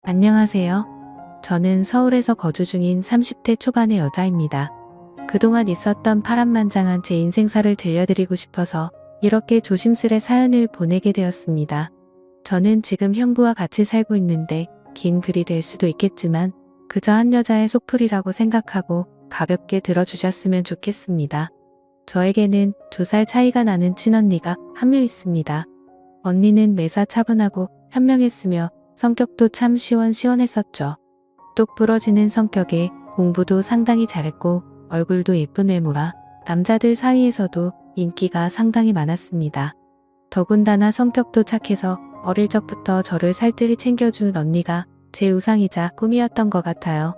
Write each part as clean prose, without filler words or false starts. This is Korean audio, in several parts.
안녕하세요. 저는 서울에서 거주 중인 30대 초반의 여자입니다. 그동안 있었던 파란만장한 제 인생사를 들려드리고 싶어서 이렇게 조심스레 사연을 보내게 되었습니다. 저는 지금 형부와 같이 살고 있는데 긴 글이 될 수도 있겠지만 그저 한 여자의 속풀이라고 생각하고 가볍게 들어주셨으면 좋겠습니다. 저에게는 2살 차이가 나는 친언니가 한 명 있습니다. 언니는 매사 차분하고 현명했으며 성격도 참 시원시원했었죠. 똑 부러지는 성격에 공부도 상당히 잘했고 얼굴도 예쁜 외모라 남자들 사이에서도 인기가 상당히 많았습니다. 더군다나 성격도 착해서 어릴 적부터 저를 살뜰히 챙겨준 언니가 제 우상이자 꿈이었던 것 같아요.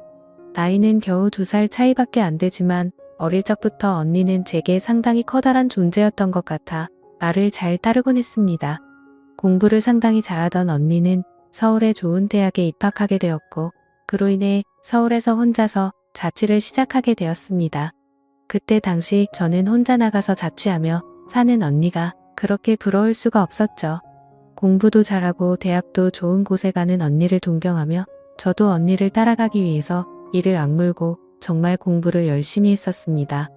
나이는 겨우 2살 차이밖에 안 되지만 어릴 적부터 언니는 제게 상당히 커다란 존재였던 것 같아 말을 잘 따르곤 했습니다. 공부를 상당히 잘하던 언니는 서울의 좋은 대학에 입학하게 되었고 그로 인해 서울에서 혼자서 자취를 시작하게 되었습니다. 그때 당시 저는 혼자 나가서 자취하며 사는 언니가 그렇게 부러울 수가 없었죠. 공부도 잘하고 대학도 좋은 곳에 가는 언니를 동경하며 저도 언니를 따라가기 위해서 이를 악물고 정말 공부를 열심히 했었습니다.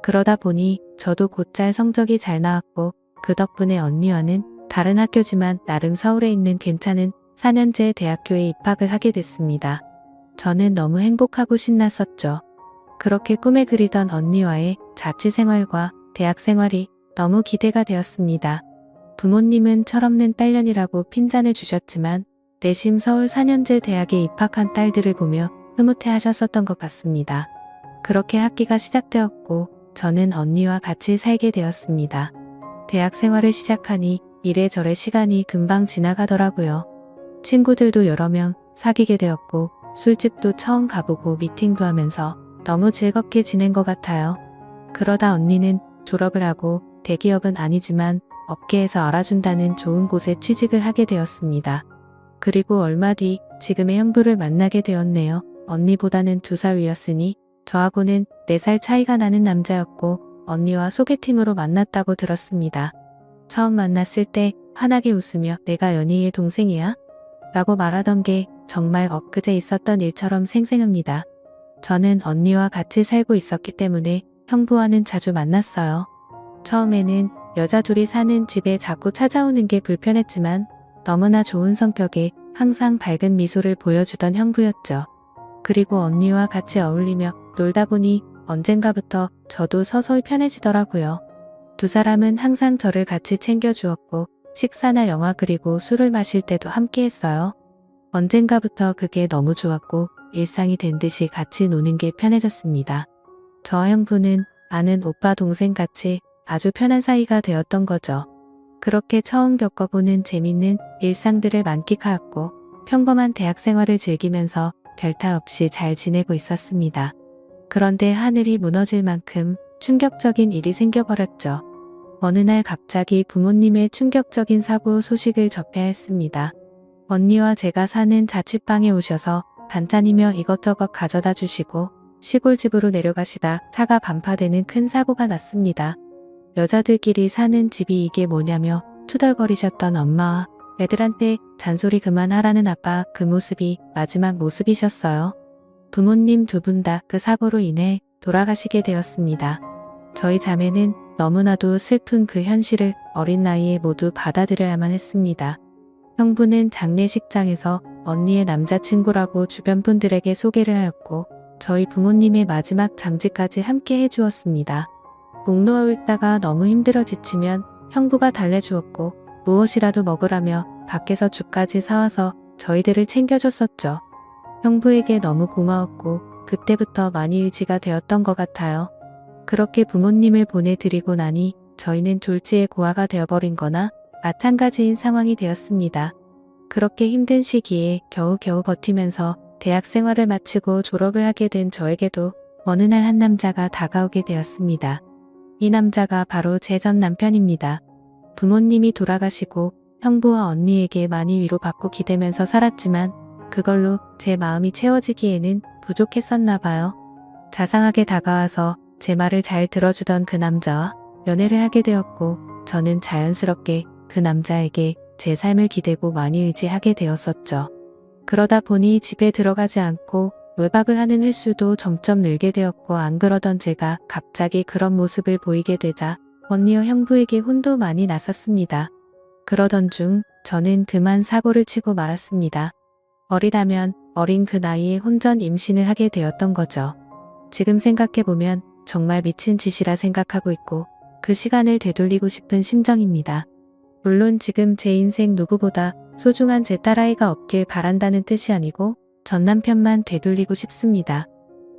그러다 보니 저도 곧잘 성적이 잘 나왔고 그 덕분에 언니와는 다른 학교지만 나름 서울에 있는 괜찮은 4년제 대학교에 입학을 하게 됐습니다. 저는 너무 행복하고 신났었죠. 그렇게 꿈에 그리던 언니와의 자취 생활과 대학 생활이 너무 기대가 되었습니다. 부모님은 철없는 딸년이라고 핀잔을 주셨지만 내심 서울 4년제 대학에 입학한 딸들을 보며 흐뭇해 하셨었던 것 같습니다. 그렇게 학기가 시작되었고 저는 언니와 같이 살게 되었습니다. 대학 생활을 시작하니 이래저래 시간이 금방 지나가더라고요. 친구들도 여러 명 사귀게 되었고 술집도 처음 가보고 미팅도 하면서 너무 즐겁게 지낸 것 같아요. 그러다 언니는 졸업을 하고 대기업은 아니지만 업계에서 알아준다는 좋은 곳에 취직을 하게 되었습니다. 그리고 얼마 뒤 지금의 형부를 만나게 되었네요. 언니보다는 2살 위였으니 저하고는 4살 차이가 나는 남자였고 언니와 소개팅으로 만났다고 들었습니다. 처음 만났을 때 환하게 웃으며 내가 연희의 동생이야? 라고 말하던 게 정말 엊그제 있었던 일처럼 생생합니다. 저는 언니와 같이 살고 있었기 때문에 형부와는 자주 만났어요. 처음에는 여자 둘이 사는 집에 자꾸 찾아오는 게 불편했지만 너무나 좋은 성격에 항상 밝은 미소를 보여주던 형부였죠. 그리고 언니와 같이 어울리며 놀다 보니 언젠가부터 저도 서서히 편해지더라고요. 2사람은 항상 저를 같이 챙겨주었고 식사나 영화 그리고 술을 마실 때도 함께 했어요. 언젠가부터 그게 너무 좋았고 일상이 된 듯이 같이 노는 게 편해졌습니다. 저와 형부는 아는 오빠 동생 같이 아주 편한 사이가 되었던 거죠. 그렇게 처음 겪어보는 재밌는 일상들을 만끽하였고 평범한 대학 생활을 즐기면서 별탈 없이 잘 지내고 있었습니다. 그런데 하늘이 무너질 만큼 충격적인 일이 생겨버렸죠. 어느 날 갑자기 부모님의 충격적인 사고 소식을 접해야 했습니다. 언니와 제가 사는 자취방에 오셔서 반찬이며 이것저것 가져다 주시고 시골집으로 내려가시다 차가 반파되는 큰 사고가 났습니다. 여자들끼리 사는 집이 이게 뭐냐며 투덜거리셨던 엄마와 애들한테 잔소리 그만하라는 아빠 그 모습이 마지막 모습이셨어요. 부모님 2분 다 그 사고로 인해 돌아가시게 되었습니다. 저희 자매는 너무나도 슬픈 그 현실을 어린 나이에 모두 받아들여야만 했습니다. 형부는 장례식장에서 언니의 남자친구라고 주변 분들에게 소개를 하였고 저희 부모님의 마지막 장지까지 함께 해주었습니다. 목 놓아 울다가 너무 힘들어 지치면 형부가 달래주었고 무엇이라도 먹으라며 밖에서 죽까지 사와서 저희들을 챙겨줬었죠. 형부에게 너무 고마웠고 그때부터 많이 의지가 되었던 것 같아요. 그렇게 부모님을 보내드리고 나니 저희는 졸지에 고아가 되어버린 거나 마찬가지인 상황이 되었습니다. 그렇게 힘든 시기에 겨우겨우 버티면서 대학 생활을 마치고 졸업을 하게 된 저에게도 어느 날 한 남자가 다가오게 되었습니다. 이 남자가 바로 제 전 남편입니다. 부모님이 돌아가시고 형부와 언니에게 많이 위로받고 기대면서 살았지만 그걸로 제 마음이 채워지기에는 부족했었나 봐요. 자상하게 다가와서 제 말을 잘 들어주던 그 남자와 연애를 하게 되었고 저는 자연스럽게 그 남자에게 제 삶을 기대고 많이 의지하게 되었었죠. 그러다 보니 집에 들어가지 않고 외박을 하는 횟수도 점점 늘게 되었고, 안 그러던 제가 갑자기 그런 모습을 보이게 되자 언니와 형부에게 혼도 많이 났었습니다. 그러던 중 저는 그만 사고를 치고 말았습니다. 어리다면 어린 그 나이에 혼전 임신을 하게 되었던 거죠. 지금 생각해보면 정말 미친 짓이라 생각하고 있고, 그 시간을 되돌리고 싶은 심정입니다. 물론 지금 제 인생 누구보다 소중한 제 딸아이가 없길 바란다는 뜻이 아니고 전 남편만 되돌리고 싶습니다.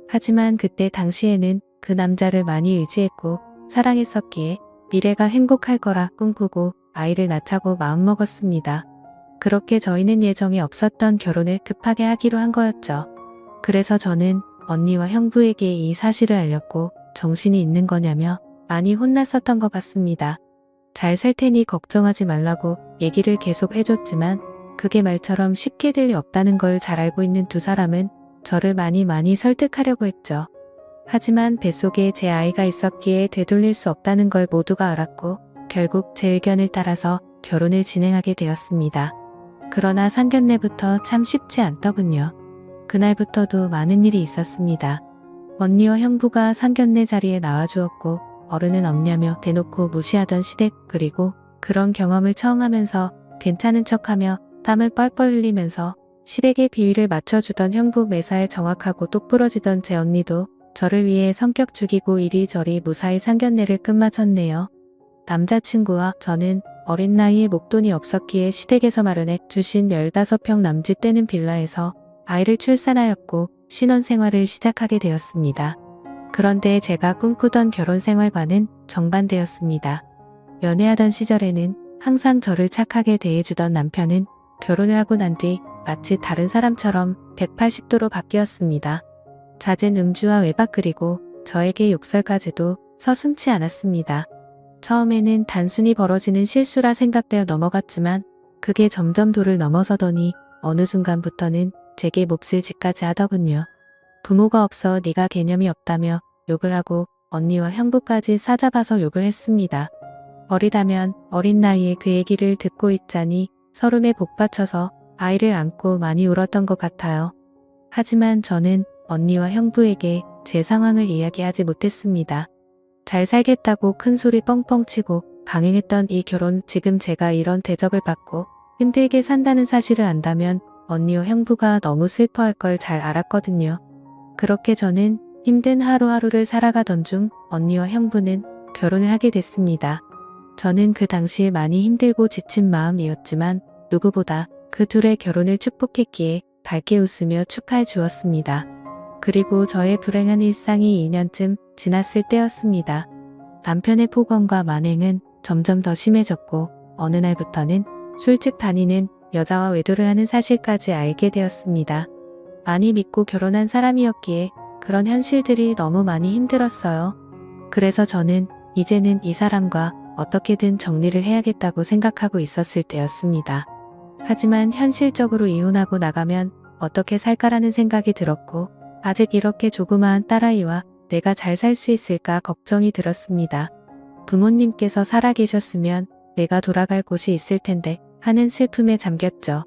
하지만 그때 당시에는 그 남자를 많이 의지했고 사랑했었기에 미래가 행복할 거라 꿈꾸고 아이를 낳자고 마음먹었습니다. 그렇게 저희는 예정에 없었던 결혼을 급하게 하기로 한 거였죠. 그래서 저는 언니와 형부에게 이 사실을 알렸고 정신이 있는 거냐며 많이 혼났었던 것 같습니다. 잘 살 테니 걱정하지 말라고 얘기를 계속 해줬지만 그게 말처럼 쉽게 될 리 없다는 걸 잘 알고 있는 두 사람은 저를 많이 설득하려고 했죠. 하지만 뱃속에 제 아이가 있었기에 되돌릴 수 없다는 걸 모두가 알았고 결국 제 의견을 따라서 결혼을 진행하게 되었습니다. 그러나 상견례부터 참 쉽지 않더군요. 그날부터도 많은 일이 있었습니다. 언니와 형부가 상견례 자리에 나와주었고 어른은 없냐며 대놓고 무시하던 시댁, 그리고 그런 경험을 처음 하면서 괜찮은 척하며 땀을 뻘뻘 흘리면서 시댁의 비위를 맞춰주던 형부 매사에 정확하고 똑부러지던 제 언니도 저를 위해 성격 죽이고 이리저리 무사히 상견례를 끝마쳤네요. 남자친구와 저는 어린 나이에 목돈이 없었기에 시댁에서 마련해 주신 15평 남짓되는 빌라에서 아이를 출산하였고 신혼생활을 시작하게 되었습니다. 그런데 제가 꿈꾸던 결혼생활과는 정반대였습니다. 연애하던 시절에는 항상 저를 착하게 대해주던 남편은 결혼을 하고 난 뒤 마치 다른 사람처럼 180도로 바뀌었습니다. 잦은 음주와 외박, 그리고 저에게 욕설까지도 서슴지 않았습니다. 처음에는 단순히 벌어지는 실수라 생각되어 넘어갔지만 그게 점점 도를 넘어서더니 어느 순간부터는 제게 몹쓸 짓까지 하더군요. 부모가 없어 네가 개념이 없다며 욕을 하고 언니와 형부까지 싸잡아서 욕을 했습니다. 어리다면 어린 나이에 그 얘기를 듣고 있자니 서름에 복받쳐서 아이를 안고 많이 울었던 것 같아요. 하지만 저는 언니와 형부에게 제 상황을 이야기하지 못했습니다. 잘 살겠다고 큰 소리 뻥뻥 치고 강행했던 이 결혼, 지금 제가 이런 대접을 받고 힘들게 산다는 사실을 안다면 언니와 형부가 너무 슬퍼할 걸 잘 알았거든요. 그렇게 저는 힘든 하루하루를 살아가던 중 언니와 형부는 결혼을 하게 됐습니다. 저는 그 당시에 많이 힘들고 지친 마음이었지만 누구보다 그 둘의 결혼을 축복했기에 밝게 웃으며 축하해 주었습니다. 그리고 저의 불행한 일상이 2년쯤 지났을 때였습니다. 남편의 폭언과 만행은 점점 더 심해졌고 어느 날부터는 술집 다니는 여자와 외도를 하는 사실까지 알게 되었습니다. 많이 믿고 결혼한 사람이었기에 그런 현실들이 너무 많이 힘들었어요. 그래서 저는 이제는 이 사람과 어떻게든 정리를 해야겠다고 생각하고 있었을 때였습니다. 하지만 현실적으로 이혼하고 나가면 어떻게 살까라는 생각이 들었고 아직 이렇게 조그마한 딸아이와 내가 잘 살 수 있을까 걱정이 들었습니다. 부모님께서 살아계셨으면 내가 돌아갈 곳이 있을 텐데 하는 슬픔에 잠겼죠.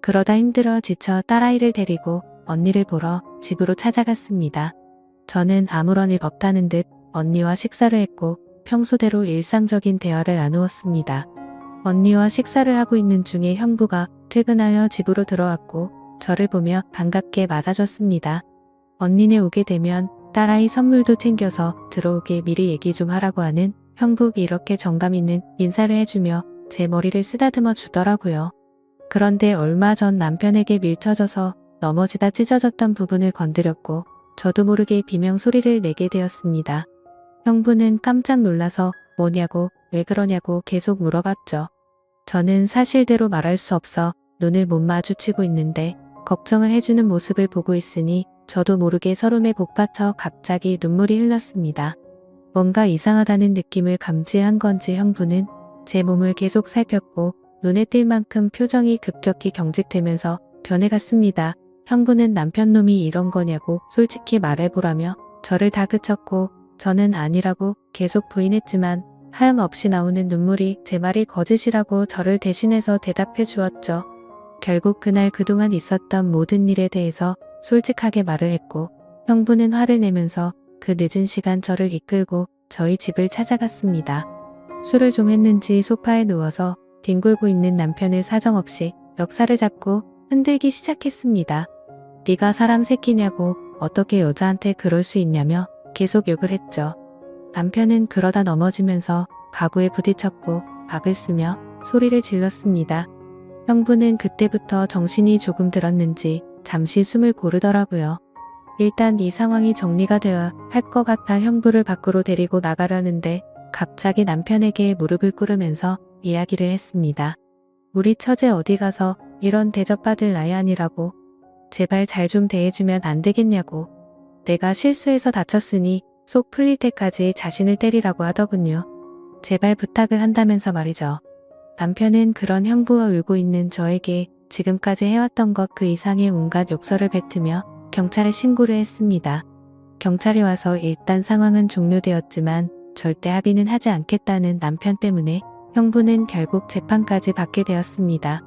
그러다 힘들어 지쳐 딸아이를 데리고 언니를 보러 집으로 찾아갔습니다. 저는 아무런 일 없다는 듯 언니와 식사를 했고 평소대로 일상적인 대화를 나누었습니다. 언니와 식사를 하고 있는 중에 형부가 퇴근하여 집으로 들어왔고 저를 보며 반갑게 맞아줬습니다. 언니네 오게 되면 딸아이 선물도 챙겨서 들어오게 미리 얘기 좀 하라고 하는 형부, 이렇게 정감 있는 인사를 해주며 제 머리를 쓰다듬어 주더라고요. 그런데 얼마 전 남편에게 밀쳐져서 넘어지다 찢어졌던 부분을 건드렸고 저도 모르게 비명 소리를 내게 되었습니다. 형부는 깜짝 놀라서 뭐냐고, 왜 그러냐고 계속 물어봤죠. 저는 사실대로 말할 수 없어 눈을 못 마주치고 있는데 걱정을 해주는 모습을 보고 있으니 저도 모르게 서름에 복받쳐 갑자기 눈물이 흘렀습니다. 뭔가 이상하다는 느낌을 감지한 건지 형부는 제 몸을 계속 살폈고 눈에 띌 만큼 표정이 급격히 경직되면서 변해갔습니다. 형부는 남편 놈이 이런 거냐고 솔직히 말해보라며 저를 다그쳤고 저는 아니라고 계속 부인했지만 하염없이 나오는 눈물이 제 말이 거짓이라고 저를 대신해서 대답해 주었죠. 결국 그날 그동안 있었던 모든 일에 대해서 솔직하게 말을 했고 형부는 화를 내면서 그 늦은 시간 저를 이끌고 저희 집을 찾아갔습니다. 술을 좀 했는지 소파에 누워서 뒹굴고 있는 남편을 사정없이 멱살을 잡고 흔들기 시작했습니다. 네가 사람 새끼냐고 어떻게 여자한테 그럴 수 있냐며 계속 욕을 했죠. 남편은 그러다 넘어지면서 가구에 부딪혔고 박을 쓰며 소리를 질렀습니다. 형부는 그때부터 정신이 조금 들었는지 잠시 숨을 고르더라고요. 일단 이 상황이 정리가 되어야 할 것 같아 형부를 밖으로 데리고 나가려는데 갑자기 남편에게 무릎을 꿇으면서 이야기를 했습니다. 우리 처제 어디 가서 이런 대접받을 나이 아니라고. 제발 잘 좀 대해주면 안 되겠냐고. 내가 실수해서 다쳤으니 속 풀릴 때까지 자신을 때리라고 하더군요. 제발 부탁을 한다면서 말이죠. 남편은 그런 형부와 울고 있는 저에게 지금까지 해왔던 것 그 이상의 온갖 욕설을 뱉으며 경찰에 신고를 했습니다. 경찰이 와서 일단 상황은 종료되었지만 절대 합의는 하지 않겠다는 남편 때문에 형부는 결국 재판까지 받게 되었습니다.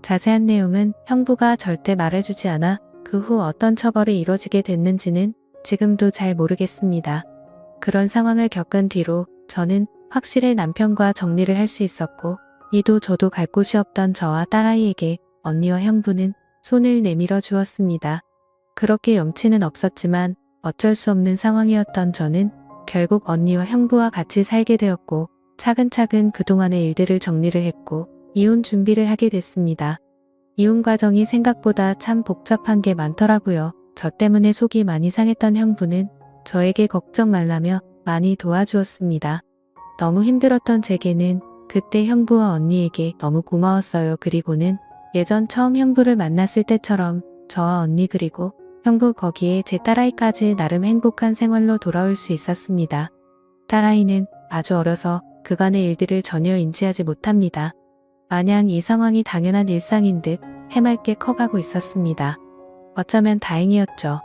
자세한 내용은 형부가 절대 말해주지 않아 그 후 어떤 처벌이 이루어지게 됐는지는 지금도 잘 모르겠습니다. 그런 상황을 겪은 뒤로 저는 확실히 남편과 정리를 할 수 있었고 이도 저도 갈 곳이 없던 저와 딸아이에게 언니와 형부는 손을 내밀어 주었습니다. 그렇게 염치는 없었지만 어쩔 수 없는 상황이었던 저는 결국 언니와 형부와 같이 살게 되었고 차근차근 그동안의 일들을 정리를 했고 이혼 준비를 하게 됐습니다. 이혼 과정이 생각보다 참 복잡한 게 많더라고요. 저 때문에 속이 많이 상했던 형부는 저에게 걱정 말라며 많이 도와주었습니다. 너무 힘들었던 제게는 그때 형부와 언니에게 너무 고마웠어요. 그리고는 예전 처음 형부를 만났을 때처럼 저와 언니 그리고 형부 거기에 제 딸아이까지 나름 행복한 생활로 돌아올 수 있었습니다. 딸아이는 아주 어려서 그간의 일들을 전혀 인지하지 못합니다. 마냥 이 상황이 당연한 일상인 듯 해맑게 커가고 있었습니다. 어쩌면 다행이었죠.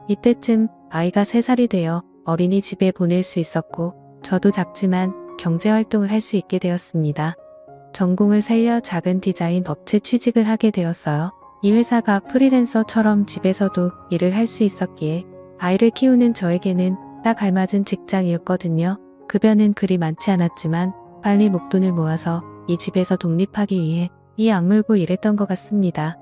이때쯤 아이가 3살이 되어 어린이집에 보낼 수 있었고 저도 작지만 경제활동을 할 수 있게 되었습니다. 전공을 살려 작은 디자인 업체 취직을 하게 되었어요. 이 회사가 프리랜서처럼 집에서도 일을 할 수 있었기에 아이를 키우는 저에게는 딱 알맞은 직장이었거든요. 급여는 그리 많지 않았지만 빨리 목돈을 모아서 이 집에서 독립하기 위해 이 악물고 일했던 것 같습니다.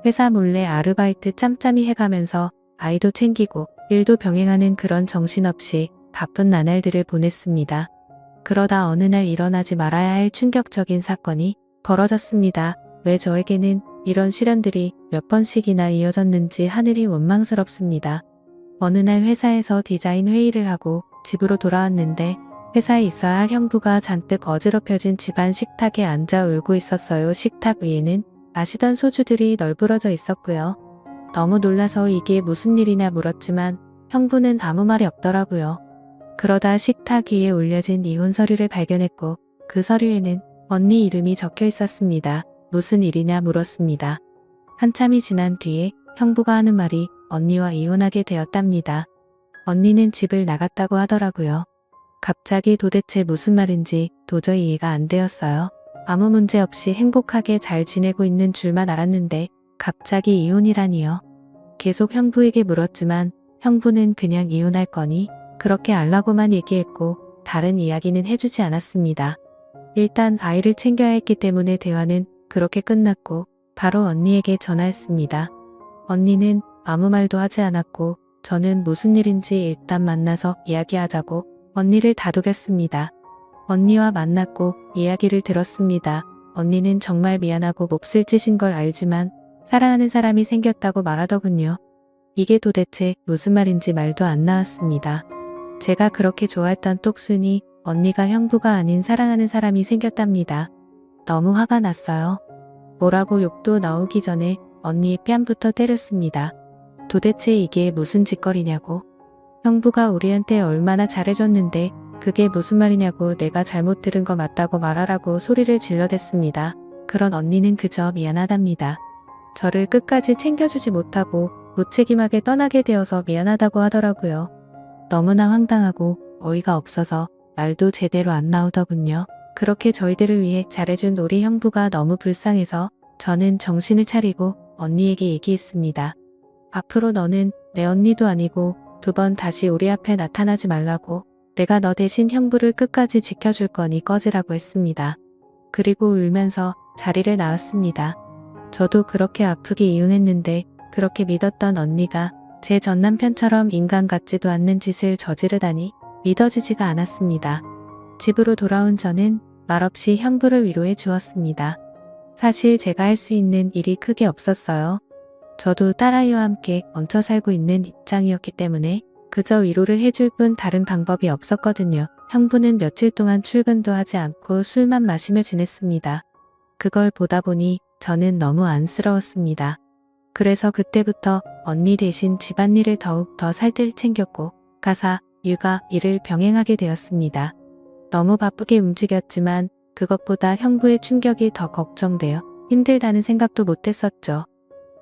회사 몰래 아르바이트 짬짬이 해가면서 아이도 챙기고 일도 병행하는 그런 정신없이 바쁜 나날들을 보냈습니다. 그러다 어느 날 일어나지 말아야 할 충격적인 사건이 벌어졌습니다. 왜 저에게는 이런 시련들이 몇 번씩이나 이어졌는지 하늘이 원망스럽습니다. 어느 날 회사에서 디자인 회의를 하고 집으로 돌아왔는데 회사에 있어야 할 형부가 잔뜩 어지럽혀진 집안 식탁에 앉아 울고 있었어요. 식탁 위에는 마시던 소주들이 널브러져 있었고요. 너무 놀라서 이게 무슨 일이냐 물었지만 형부는 아무 말이 없더라고요. 그러다 식탁 위에 올려진 이혼 서류를 발견했고 그 서류에는 언니 이름이 적혀 있었습니다. 무슨 일이냐 물었습니다. 한참이 지난 뒤에 형부가 하는 말이 언니와 이혼하게 되었답니다. 언니는 집을 나갔다고 하더라고요. 갑자기 도대체 무슨 말인지 도저히 이해가 안 되었어요. 아무 문제 없이 행복하게 잘 지내고 있는 줄만 알았는데 갑자기 이혼이라니요. 계속 형부에게 물었지만 형부는 그냥 이혼할 거니 그렇게 알라고만 얘기했고 다른 이야기는 해주지 않았습니다. 일단 아이를 챙겨야 했기 때문에 대화는 그렇게 끝났고 바로 언니에게 전화했습니다. 언니는 아무 말도 하지 않았고 저는 무슨 일인지 일단 만나서 이야기하자고 언니를 다독였습니다. 언니와 만났고 이야기를 들었습니다. 언니는 정말 미안하고 몹쓸 짓인 걸 알지만 사랑하는 사람이 생겼다고 말하더군요. 이게 도대체 무슨 말인지 말도 안 나왔습니다. 제가 그렇게 좋아했던 똑순이 언니가 형부가 아닌 사랑하는 사람이 생겼답니다. 너무 화가 났어요. 뭐라고 욕도 나오기 전에 언니의 뺨부터 때렸습니다. 도대체 이게 무슨 짓거리냐고. 형부가 우리한테 얼마나 잘해줬는데 그게 무슨 말이냐고 내가 잘못 들은 거 맞다고 말하라고 소리를 질러댔습니다. 그런 언니는 그저 미안하답니다. 저를 끝까지 챙겨주지 못하고 무책임하게 떠나게 되어서 미안하다고 하더라고요. 너무나 황당하고 어이가 없어서 말도 제대로 안 나오더군요. 그렇게 저희들을 위해 잘해준 우리 형부가 너무 불쌍해서 저는 정신을 차리고 언니에게 얘기했습니다. 앞으로 너는 내 언니도 아니고 2번 다시 우리 앞에 나타나지 말라고. 내가 너 대신 형부를 끝까지 지켜줄 거니 꺼지라고 했습니다. 그리고 울면서 자리를 나왔습니다. 저도 그렇게 아프게 이혼했는데 그렇게 믿었던 언니가 제 전남편처럼 인간 같지도 않는 짓을 저지르다니 믿어지지가 않았습니다. 집으로 돌아온 저는 말없이 형부를 위로해 주었습니다. 사실 제가 할 수 있는 일이 크게 없었어요. 저도 딸아이와 함께 얹혀 살고 있는 입장이었기 때문에 그저 위로를 해줄 뿐 다른 방법이 없었거든요. 형부는 며칠 동안 출근도 하지 않고 술만 마시며 지냈습니다. 그걸 보다 보니 저는 너무 안쓰러웠습니다. 그래서 그때부터 언니 대신 집안일을 더욱 더 살뜰히 챙겼고 가사, 육아, 일을 병행하게 되었습니다. 너무 바쁘게 움직였지만 그것보다 형부의 충격이 더 걱정되어 힘들다는 생각도 못했었죠.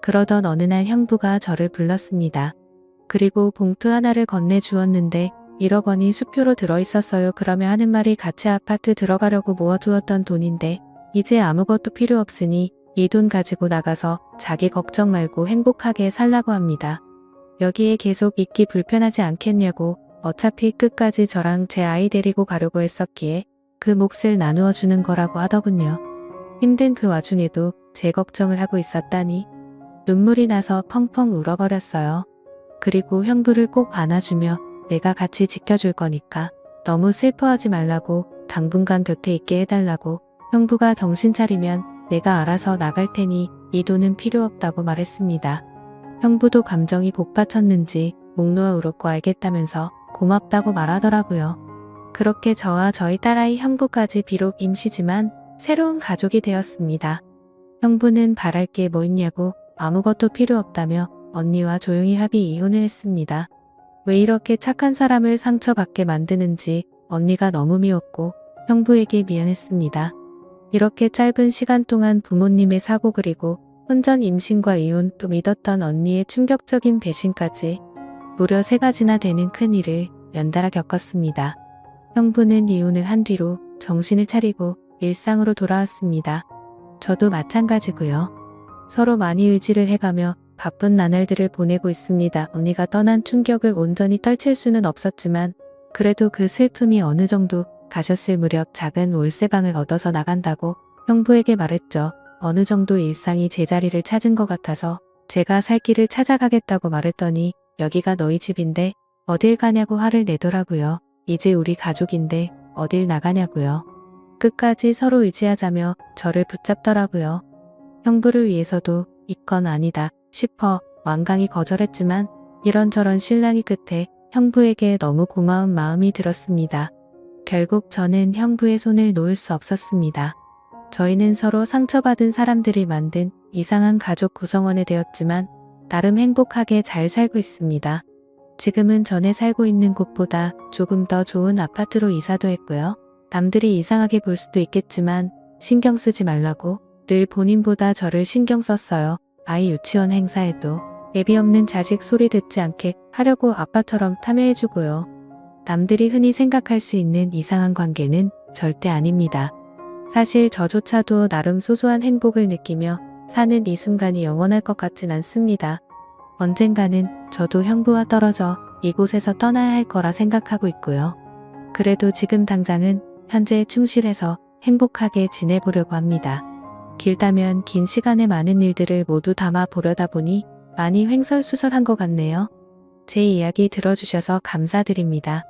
그러던 어느 날 형부가 저를 불렀습니다. 그리고 봉투 하나를 건네주었는데 1억 원이 수표로 들어있었어요. 그러며 하는 말이 같이 아파트 들어가려고 모아두었던 돈인데 이제 아무것도 필요 없으니 이 돈 가지고 나가서 자기 걱정 말고 행복하게 살라고 합니다. 여기에 계속 있기 불편하지 않겠냐고. 어차피 끝까지 저랑 제 아이 데리고 가려고 했었기에 그 몫을 나누어 주는 거라고 하더군요. 힘든 그 와중에도 제 걱정을 하고 있었다니 눈물이 나서 펑펑 울어버렸어요. 그리고 형부를 꼭 안아주며 내가 같이 지켜줄 거니까 너무 슬퍼하지 말라고 당분간 곁에 있게 해달라고 형부가 정신 차리면 내가 알아서 나갈 테니 이 돈은 필요 없다고 말했습니다. 형부도 감정이 복받쳤는지 목 놓아 울었고 알겠다면서 고맙다고 말하더라고요. 그렇게 저와 저희 딸아이 형부까지 비록 임시지만 새로운 가족이 되었습니다. 형부는 바랄 게 뭐 있냐고 아무것도 필요 없다며 언니와 조용히 합의 이혼을 했습니다. 왜 이렇게 착한 사람을 상처받게 만드는지 언니가 너무 미웠고 형부에게 미안했습니다. 이렇게 짧은 시간 동안 부모님의 사고 그리고 혼전 임신과 이혼 또 믿었던 언니의 충격적인 배신까지 무려 3가지나 되는 큰일을 연달아 겪었습니다. 형부는 이혼을 한 뒤로 정신을 차리고 일상으로 돌아왔습니다. 저도 마찬가지고요. 서로 많이 의지를 해가며 바쁜 나날들을 보내고 있습니다. 언니가 떠난 충격을 온전히 떨칠 수는 없었지만 그래도 그 슬픔이 어느 정도 가셨을 무렵 작은 월세방을 얻어서 나간다고 형부에게 말했죠. 어느 정도 일상이 제자리를 찾은 것 같아서 제가 살 길을 찾아가겠다고 말했더니 여기가 너희 집인데 어딜 가냐고 화를 내더라고요. 이제 우리 가족인데 어딜 나가냐고요. 끝까지 서로 의지하자며 저를 붙잡더라고요. 형부를 위해서도 이건 아니다 싶어 완강히 거절했지만 이런저런 실랑이 끝에 형부에게 너무 고마운 마음이 들었습니다. 결국 저는 형부의 손을 놓을 수 없었습니다. 저희는 서로 상처받은 사람들이 만든 이상한 가족 구성원이 되었지만 나름 행복하게 잘 살고 있습니다. 지금은 전에 살고 있는 곳보다 조금 더 좋은 아파트로 이사도 했고요. 남들이 이상하게 볼 수도 있겠지만 신경 쓰지 말라고 늘 본인보다 저를 신경 썼어요. 아이 유치원 행사에도 애비 없는 자식 소리 듣지 않게 하려고 아빠처럼 참여해주고요. 남들이 흔히 생각할 수 있는 이상한 관계는 절대 아닙니다. 사실 저조차도 나름 소소한 행복을 느끼며 사는 이 순간이 영원할 것 같진 않습니다. 언젠가는 저도 형부와 떨어져 이곳에서 떠나야 할 거라 생각하고 있고요. 그래도 지금 당장은 현재에 충실해서 행복하게 지내보려고 합니다. 길다면 긴 시간에 많은 일들을 모두 담아 보려다 보니 많이 횡설수설한 것 같네요. 제 이야기 들어주셔서 감사드립니다.